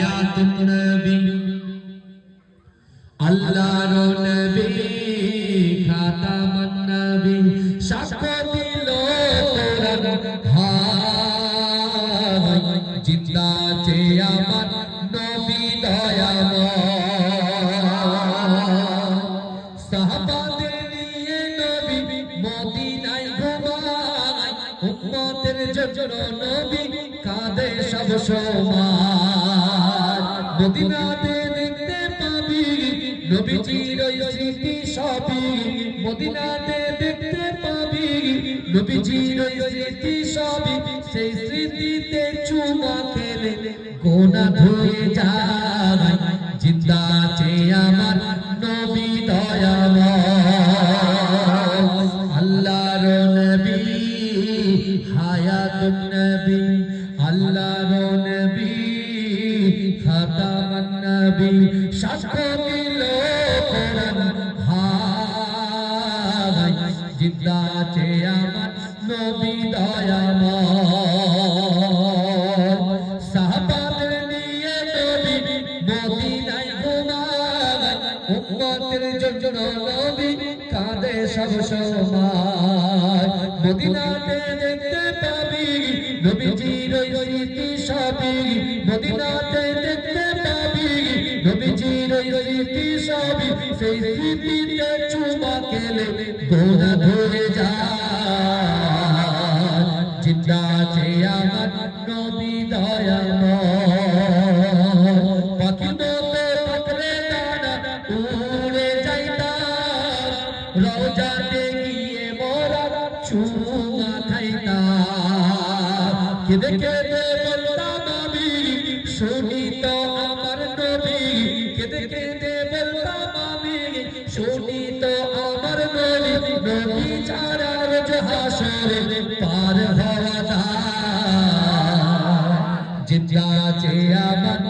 হায়াতুন নবী আল্লাহর নবী খাতামুন নবী সাক্ষ্য দিল কোরআন হায় জিন্দা যে আমার নবী দয়াময় সাহাবাদের নিয়ে নবী মদিনায় ঘুমায় উম্মতের জন্য নবী কাঁদে সব সময় মদিনাতে দেখতে পাবি নবীজির ওই স্মৃতি সবই মদিনাতে দেখতে পাবি নবীজির ওই স্মৃতি সবই সেই স্মৃতিতে চুমা খেলে গোনা ধুয়ে যায় জিন্দা আছে আমার নবী দয়াময় আল্লাহর নবী হায়াতুন নবী আল্লাহর নবী খাতামুন নবী সাক্ষ্য দিল কোরআন হায় জিন্দা আছে আমার নবী দয়াময় সাহাবাদের নিয়ে নবী মদিনায় ঘুমায় উম্মতের জন্য নবী কাঁদে সব সময় মদিনাতে দেখতে পাবি নবীজির ওই স্মৃতি সবই মদিনাতে দেখতে পাবি নবীজির ওই স্মৃতি সবই সেই স্মৃতিতে চুমা খেলে গোনা ধরে যায় জিন্দা আছে আমার নবী দয়াময় পাখি মতো পাখরে দানা উড়ে যাইতাম রওজাতে গিয়ে মোরা চুমা খাইতাম কেঁদে কেঁদে বলতাম আমি শুনি তো আমার নবী কেঁদে কেঁদে বলতাম আমি শুনি তো আমার নবী নবী ছাড়া রোজ হাসরে পার হওয়া যায় জিন্দা আছে আমার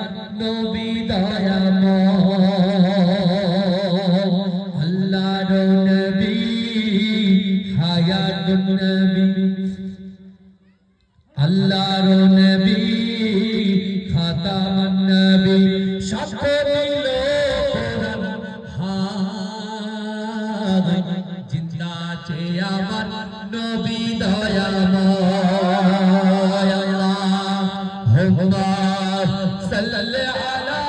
নবী দয়াময় আল্লাহর নবী হায়াতুন নবী আল্লাহর নবী খাতামুন নবী সাক্ষ্য দিল কোরআন হায় জিন্দা আছে আমার নবী দয়াময় আল্লাহুম্মা সাল্লি আলা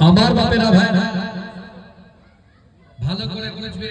আমার বাপেরা ভাই ভালো করে বুঝবে